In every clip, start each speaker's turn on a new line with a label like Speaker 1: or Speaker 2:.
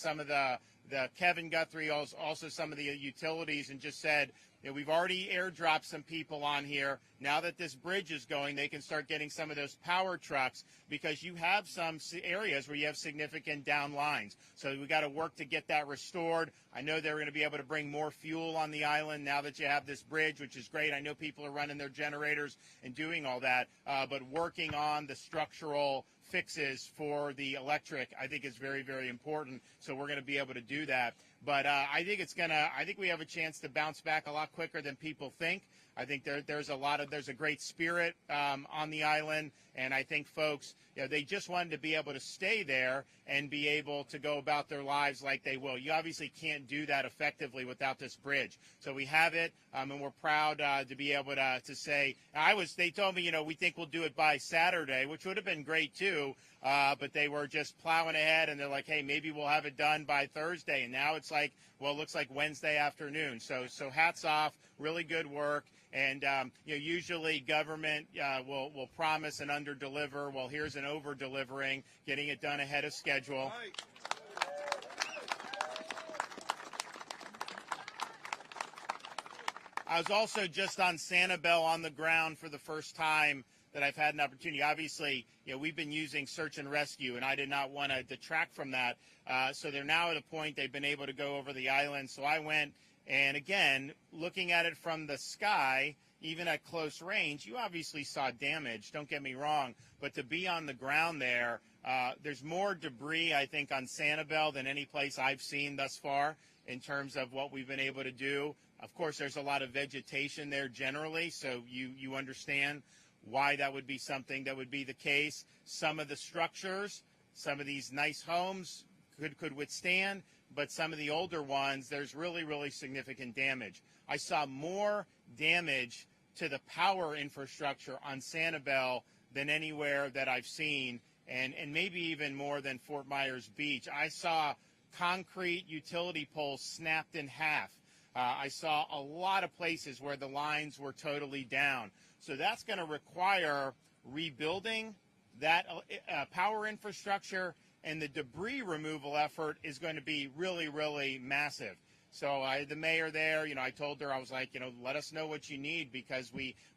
Speaker 1: some of the Kevin Guthrie, also some of the utilities, and just said, we've already airdropped some people on here. Now that this bridge is going, they can start getting some of those power trucks, because you have some areas where you have significant down lines. So we got to work to get that restored. I know they're going to be able to bring more fuel on the island now that you have this bridge, which is great. I know people are running their generators and doing all that, but working on the structural fixes for the electric, I think, is very, very important. So we're going to be able to do that. But I think we have a chance to bounce back a lot quicker than people think. I think there's a great spirit on the island, and I think folks, they just wanted to be able to stay there and be able to go about their lives like they will. You obviously can't do that effectively without this bridge. So we have it, and we're proud to be able to say. They told me, we think we'll do it by Saturday, which would have been great too. But they were just plowing ahead, and they're like, hey, maybe we'll have it done by Thursday. And now it's like, well, it looks like Wednesday afternoon. So hats off, really good work. And usually government will promise and under-deliver. Well, here's an over-delivering, getting it done ahead of schedule. Right. I was also just on Sanibel on the ground for the first time that I've had an opportunity. Obviously, we've been using search and rescue, and I did not want to detract from that. So they're now at a point they've been able to go over the island. So I went, and again, looking at it from the sky, even at close range, you obviously saw damage, don't get me wrong. But to be on the ground there, there's more debris, I think, on Sanibel than any place I've seen thus far in terms of what we've been able to do. Of course, there's a lot of vegetation there generally, so you understand why that would be something that would be the case. Some of the structures, some of these nice homes could withstand, but some of the older ones, there's really, really significant damage. I saw more damage to the power infrastructure on Sanibel than anywhere that I've seen, and maybe even more than Fort Myers Beach. I saw concrete utility poles snapped in half. I saw a lot of places where the lines were totally down. So that's going to require rebuilding that power infrastructure, and the debris removal effort is going to be really, really massive. So the mayor there, I told her, I was like, let us know what you need,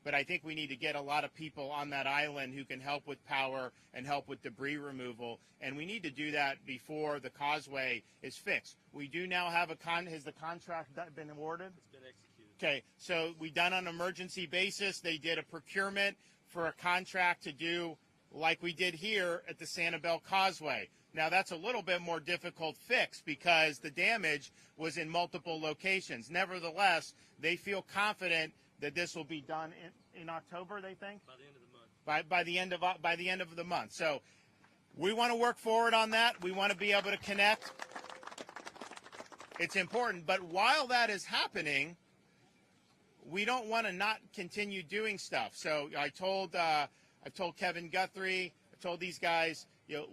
Speaker 1: but I think we need to get a lot of people on that island who can help with power and help with debris removal. And we need to do that before the causeway is fixed. We do now have has the contract been awarded?
Speaker 2: It's been executed.
Speaker 1: Okay, so we done on an emergency basis. They did a procurement for a contract to do like we did here at the Sanibel Causeway. Now, that's a little bit more difficult fix because the damage was in multiple locations. Nevertheless, they feel confident that this will be done in October, they think?
Speaker 2: By the end of the month.
Speaker 1: By the end of the month. So we want to work forward on that. We want to be able to connect. It's important. But while that is happening, we don't want to not continue doing stuff. So I've told Kevin Guthrie, I've told these guys,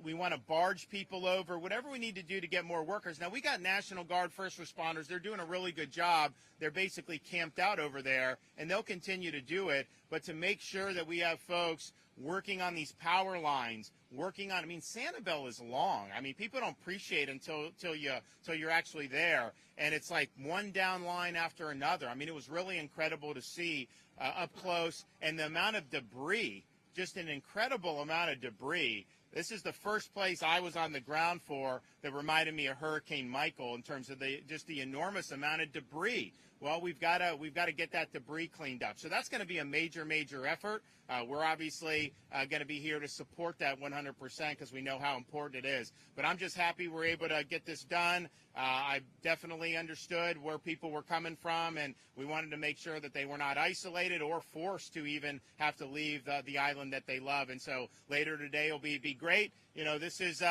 Speaker 1: we want to barge people over, whatever we need to do to get more workers. Now, we got National Guard first responders. They're doing a really good job. They're basically camped out over there, and they'll continue to do it. But to make sure that we have folks working on these power lines, Sanibel is long. People don't appreciate it until you're actually there. And it's like one down line after another. It was really incredible to see up close, and the amount of debris, just an incredible amount of debris. This is the first place I was on the ground for that reminded me of Hurricane Michael in terms of the enormous amount of debris. Well, we've got to get that debris cleaned up. So that's going to be a major, major effort. We're obviously going to be here to support that 100% because we know how important it is. But I'm just happy we're able to get this done. I definitely understood where people were coming from, and we wanted to make sure that they were not isolated or forced to even have to leave the island that they love. And so later today will be great. This is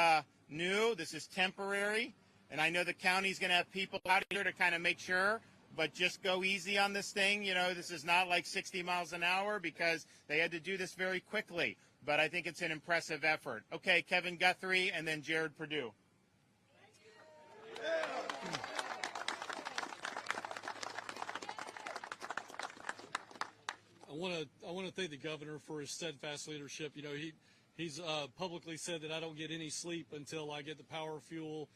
Speaker 1: new. This is temporary. And I know the county's going to have people out here to kind of make sure, but just go easy on this thing. This is not like 60 miles an hour because they had to do this very quickly. But I think it's an impressive effort. Okay, Kevin Guthrie and then Jared Perdue.
Speaker 3: I want to thank the governor for his steadfast leadership. He's publicly said that I don't get any sleep until I get the power, fuel,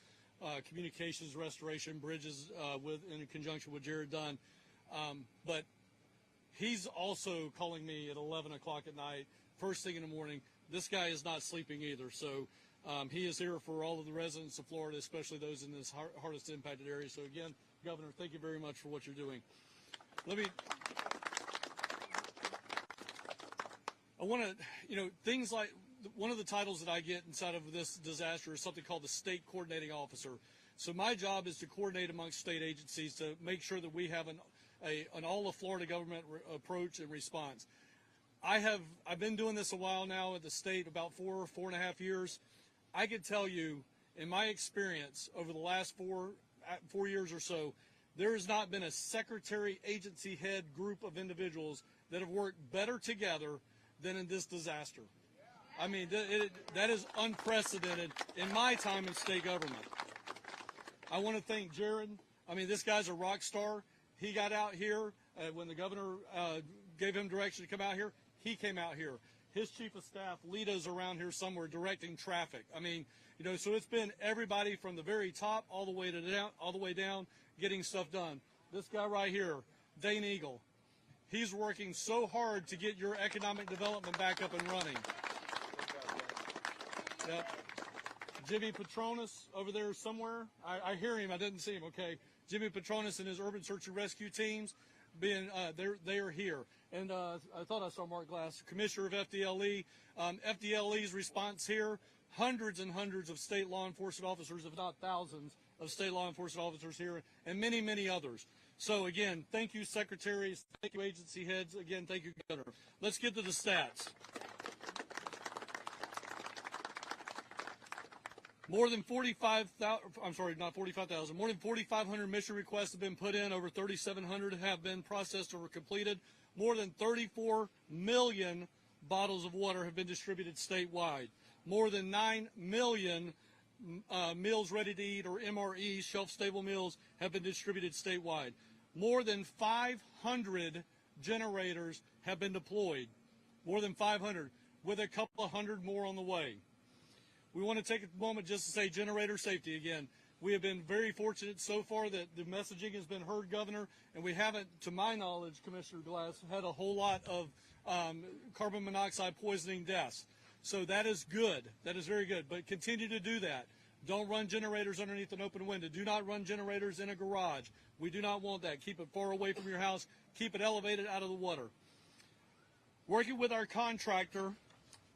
Speaker 3: communications restoration, bridges in conjunction with Jared Dunn. But he's also calling me at 11 o'clock at night, first thing in the morning. This guy is not sleeping either. So he is here for all of the residents of Florida, especially those in this hardest impacted area. So again, Governor, thank you very much for what you're doing. I want to, things like, one of the titles that I get inside of this disaster is something called the State Coordinating Officer. So my job is to coordinate amongst state agencies to make sure that we have an all of Florida government approach and response. I've been doing this a while now at the state, about 4.5 years. I could tell you, in my experience over the last four years or so, there has not been a secretary, agency head group of individuals that have worked better together than in this disaster. I mean, that is unprecedented in my time in state government. I want to thank Jared. I mean, this guy's a rock star. He got out here when the governor gave him direction to come out here. He came out here. His chief of staff, Lita's around here somewhere directing traffic. I mean, so it's been everybody from the very top all the way down, getting stuff done. This guy right here, Dane Eagle, he's working so hard to get your economic development back up and running. Yep. Jimmy Petronas over there somewhere. I hear him. I didn't see him. Okay. Jimmy Petronas and his urban search and rescue teams, they are here. And I thought I saw Mark Glass, Commissioner of FDLE. FDLE's response here, hundreds and hundreds of state law enforcement officers, if not thousands of state law enforcement officers here, and many, many others. So again, thank you, secretaries. Thank you, agency heads. Again, thank you, Governor. Let's get to the stats. More than 4,500 mission requests have been put in. Over 3,700 have been processed or completed. More than 34 million bottles of water have been distributed statewide. More than 9 million meals ready to eat, or MREs, shelf-stable meals, have been distributed statewide. More than 500 generators have been deployed. More than 500, with a couple of hundred more on the way. We want to take a moment just to say generator safety again. We have been very fortunate so far that the messaging has been heard, Governor, and we haven't, to my knowledge, Commissioner Glass, had a whole lot of carbon monoxide poisoning deaths. So that is good. That is very good. But continue to do that. Don't run generators underneath an open window. Do not run generators in a garage. We do not want that. Keep it far away from your house. Keep it elevated out of the water. Working with our contractor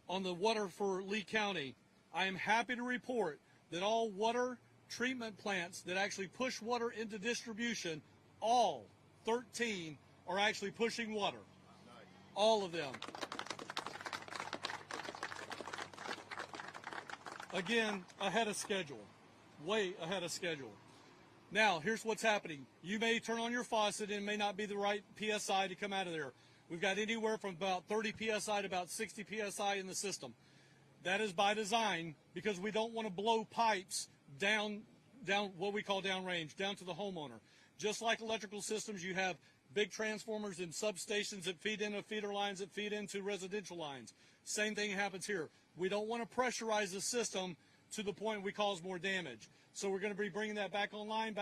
Speaker 3: on the water for Lee County, I am happy to report that all water treatment plants that actually push water into distribution, all 13 are actually pushing water. All of them. Again, ahead of schedule. Way ahead of schedule. Now, here's what's happening. You may turn on your faucet and it may not be the right PSI to come out of there. We've got anywhere from about 30 PSI to about 60 PSI in the system. That is by design, because we don't want to blow pipes down what we call downrange, down to the homeowner. Just like electrical systems, you have big transformers and substations that feed into feeder lines that feed into residential lines. Same thing happens here. We don't want to pressurize the system to the point we cause more damage. So we're going to be bringing that back online,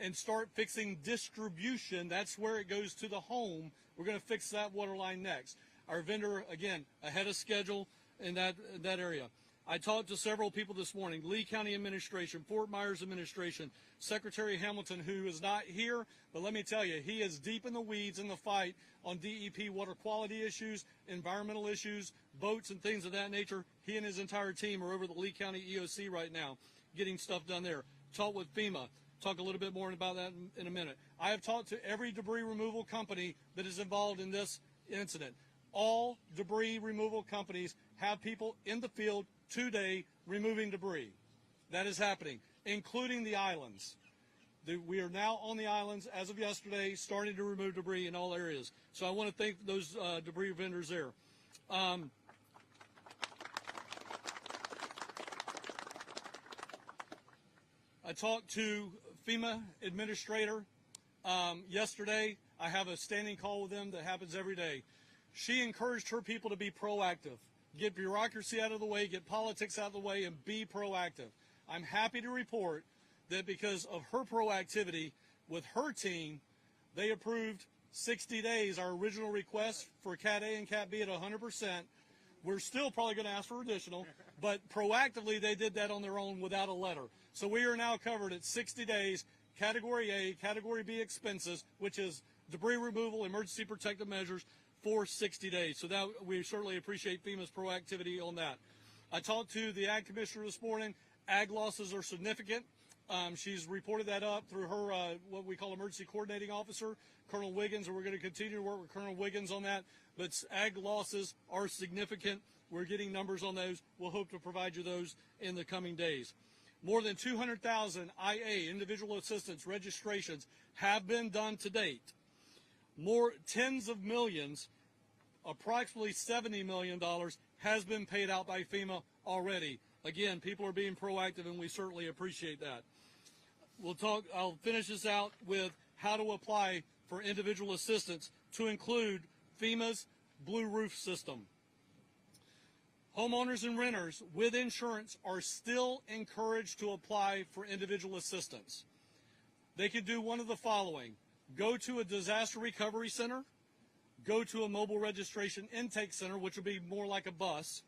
Speaker 3: and start fixing distribution. That's where it goes to the home. We're going to fix that water line next. Our vendor, again, ahead of schedule in that area. I talked to several people this morning, Lee County Administration, Fort Myers Administration, Secretary Hamilton, who is not here, but let me tell you, he is deep in the weeds in the fight on DEP water quality issues, environmental issues, boats and things of that nature. He and his entire team are over the Lee County EOC right now, getting stuff done there. Talked with FEMA. Talk a little bit more about that in a minute. I have talked to every debris removal company that is involved in this incident. All debris removal companies have people in the field today removing debris. That is happening, including the islands. We are now on the islands as of yesterday, starting to remove debris in all areas. So I want to thank those debris vendors there. I talked to FEMA administrator yesterday. I have a standing call with them that happens every day. She encouraged her people to be proactive. Get bureaucracy out of the way, get politics out of the way, and be proactive. I'm happy to report that because of her proactivity with her team, they approved 60 days, our original request for Cat A and Cat B at 100%. We're still probably going to ask for additional, but proactively they did that on their own without a letter. So we are now covered at 60 days, Category A, Category B expenses, which is debris removal, emergency protective measures, for 60 days. So that we certainly appreciate FEMA's proactivity on that. I talked to the Ag Commissioner this morning. Ag losses are significant. She's reported that up through her, what we call emergency coordinating officer, Colonel Wiggins, and we're going to continue to work with Colonel Wiggins on that. But ag losses are significant. We're getting numbers on those. We'll hope to provide you those in the coming days. More than 200,000 IA, individual assistance registrations, have been done to date. More tens of millions, approximately $70 million, has been paid out by FEMA already. Again, people are being proactive, and we certainly appreciate that. I'll finish this out with how to apply for individual assistance to include FEMA's Blue Roof system. Homeowners and renters with insurance are still encouraged to apply for individual assistance. They can do one of the following: go to a disaster recovery center, go to a mobile registration intake center, which would be more like a bus,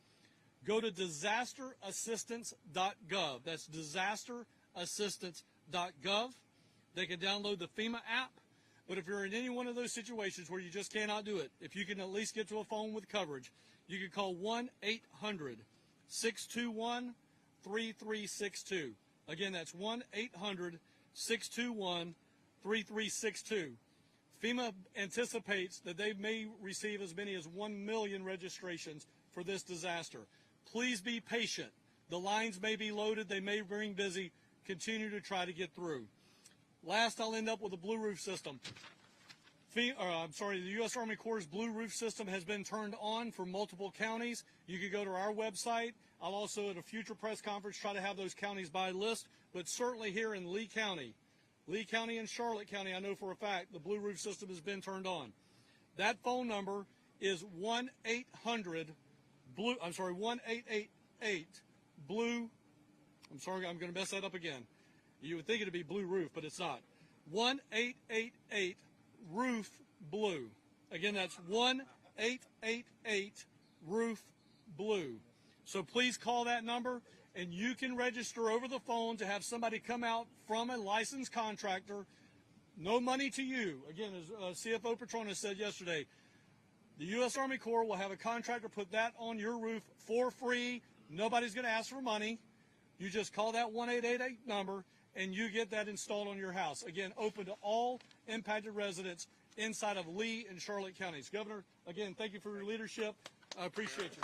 Speaker 3: go to disasterassistance.gov. That's disasterassistance.gov. They can download the FEMA app. But if you're in any one of those situations where you just cannot do it, if you can at least get to a phone with coverage, you can call 1-800-621-3362. Again, that's 1-800-621-3362. FEMA anticipates that they may receive as many as 1 million registrations for this disaster. Please be patient. The lines may be loaded. They may ring busy. Continue to try to get through. Last, I'll end up with a Blue Roof system. The U.S. Army Corps' Blue Roof system has been turned on for multiple counties. You can go to our website. I'll also, at a future press conference, try to have those counties by list, but certainly here in Lee County and Charlotte County, I know for a fact the Blue Roof system has been turned on. That phone number is 1-888-BLUE. I'm sorry, I'm going to mess that up again. You would think it would be Blue Roof, but it's not. 1-888-ROOF-BLUE. Again, that's 1-888-ROOF-BLUE. So please call that number, and you can register over the phone to have somebody come out from a licensed contractor. No money to you. Again, as CFO Petronas said yesterday, the U.S. Army Corps will have a contractor put that on your roof for free. Nobody's going to ask for money. You just call that 1-888 number, and you get that installed on your house. Again, open to all impacted residents inside of Lee and Charlotte counties. Governor, again, thank you for your leadership. I appreciate you.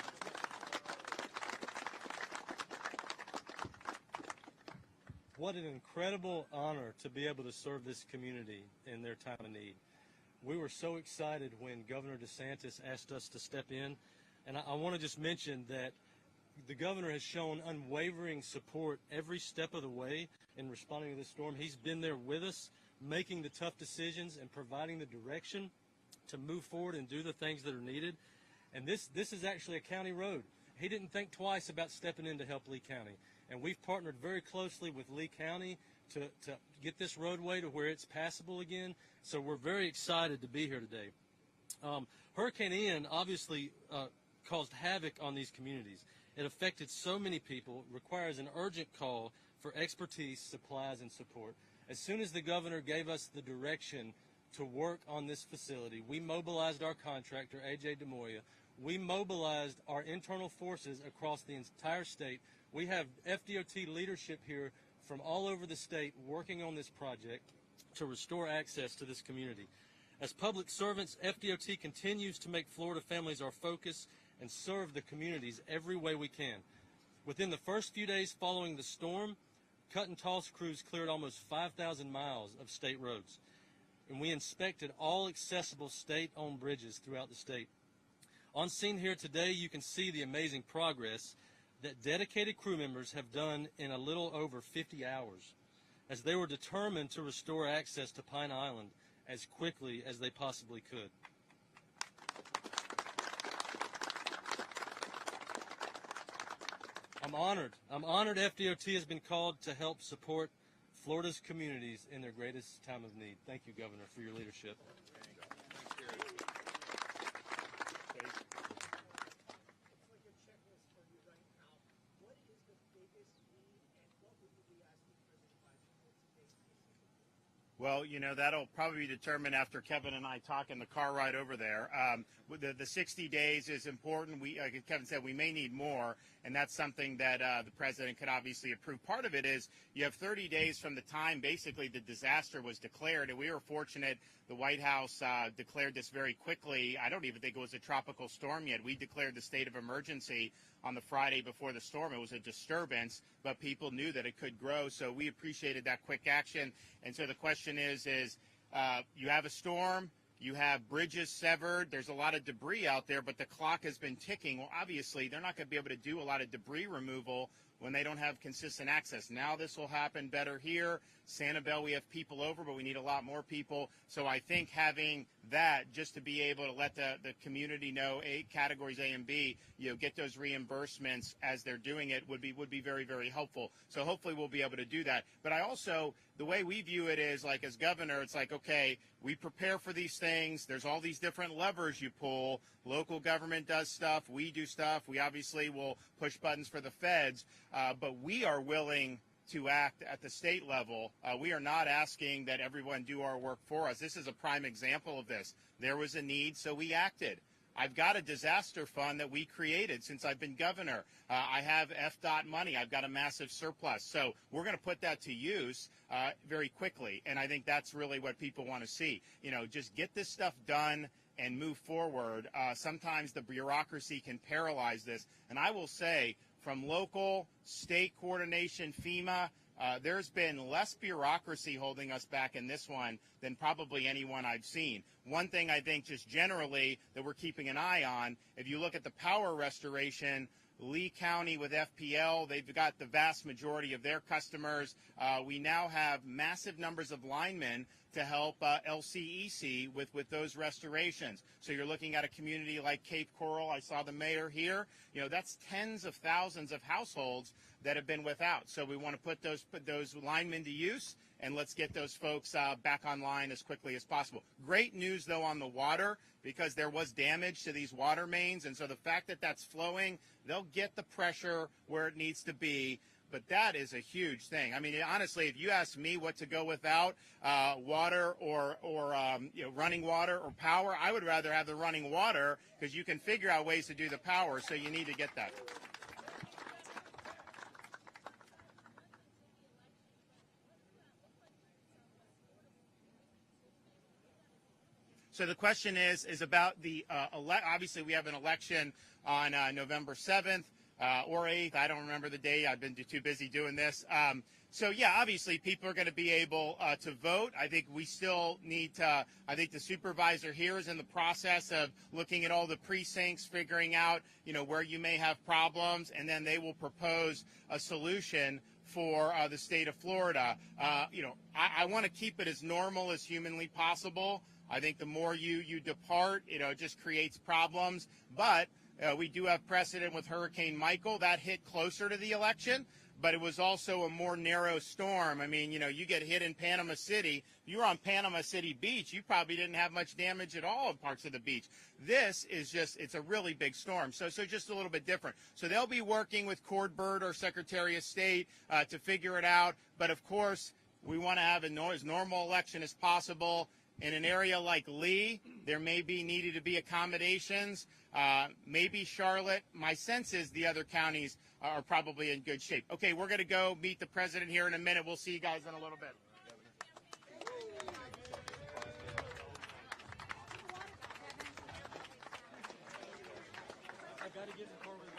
Speaker 2: What an incredible honor to be able to serve this community in their time of need. We were so excited when Governor DeSantis asked us to step in, and I want to just mention that the governor has shown unwavering support every step of the way in responding to this storm. He's been there with us, making the tough decisions and providing the direction to move forward and do the things that are needed. And this is actually a county road. He didn't think twice about stepping in to help Lee County. And we've partnered very closely with Lee County to get this roadway to where it's passable again. So we're very excited to be here today. Hurricane Ian obviously caused havoc on these communities. It affected so many people, requires an urgent call for expertise, supplies, and support. As soon as the governor gave us the direction to work on this facility, we mobilized our contractor, A.J. DeMoya. We mobilized our internal forces across the entire state. We have FDOT leadership here from all over the state working on this project to restore access to this community. As public servants, FDOT continues to make Florida families our focus and serve the communities every way we can. Within the first few days following the storm, cut and toss crews cleared almost 5,000 miles of state roads, and we inspected all accessible state-owned bridges throughout the state. On scene here today, you can see the amazing progress that dedicated crew members have done in a little over 50 hours, as they were determined to restore access to Pine Island as quickly as they possibly could. I'm honored. I'm honored FDOT has been called to help support Florida's communities in their greatest time of need. Thank you, Governor, for your leadership.
Speaker 1: Well, that'll probably be determined after Kevin and I talk in the car ride over there. The 60 days is important. Like Kevin said, we may need more, and that's something that the president could obviously approve. Part of it is you have 30 days from the time basically the disaster was declared, and we were fortunate the White House declared this very quickly. I don't even think it was a tropical storm yet. We declared the state of emergency on the Friday before the storm. It was a disturbance, but people knew that it could grow, so we appreciated that quick action. And so the question is you have a storm, you have bridges severed, there's a lot of debris out there, but the clock has been ticking. Well, obviously, they're not going to be able to do a lot of debris removal when they don't have consistent access. Now this will happen better here. Sanibel, we have people over, but we need a lot more people. So I think having that, just to be able to let the community know, categories A and B, get those reimbursements as they're doing it would be very, very helpful. So hopefully we'll be able to do that. But I also, the way we view it is like as governor, it's like, okay, we prepare for these things. There's all these different levers you pull. Local government does stuff. We do stuff. We obviously will push buttons for the feds, but we are willing to act at the state level. We are not asking that everyone do our work for us. This is a prime example of this. There was a need, so we acted. I've got a disaster fund that we created since I've been governor. I have FDOT money. I've got a massive surplus. So we're going to put that to use very quickly. And I think that's really what people want to see. Just get this stuff done and move forward. Sometimes the bureaucracy can paralyze this. And I will say, from local, state coordination, FEMA, there's been less bureaucracy holding us back in this one than probably anyone I've seen. One thing I think just generally that we're keeping an eye on, if you look at the power restoration, Lee County with FPL, they've got the vast majority of their customers. We now have massive numbers of linemen to help LCEC with those restorations. So you're looking at a community like Cape Coral. I saw the mayor here. That's tens of thousands of households that have been without. So we want to put those linemen to use, and let's get those folks back online as quickly as possible. Great news, though, on the water, because there was damage to these water mains, and so the fact that that's flowing, they'll get the pressure where it needs to be. But that is a huge thing. I mean, honestly, if you ask me what to go without, water or running water or power, I would rather have the running water because you can figure out ways to do the power, so you need to get that. So the question is about the obviously we have an election on November 7th or 8th. I don't remember the day. I've been too busy doing this. So, yeah, obviously people are going to be able to vote. I think we still need to – I think the supervisor here is in the process of looking at all the precincts, figuring out, where you may have problems, and then they will propose a solution for the state of Florida. I want to keep it as normal as humanly possible. I think the more you depart, it just creates problems. But we do have precedent with Hurricane Michael. That hit closer to the election, but it was also a more narrow storm. I mean, you get hit in Panama City. If you were on Panama City Beach, you probably didn't have much damage at all in parts of the beach. This is just, it's a really big storm. So just a little bit different. So they'll be working with Cord Bird or Secretary of State to figure it out. But, of course, we want to have as normal election as possible. In an area like Lee, there may be needed to be accommodations. Maybe Charlotte. My sense is the other counties are probably in good shape. Okay, we're going to go meet the president here in a minute. We'll see you guys in a little bit.
Speaker 2: I got to get in the car with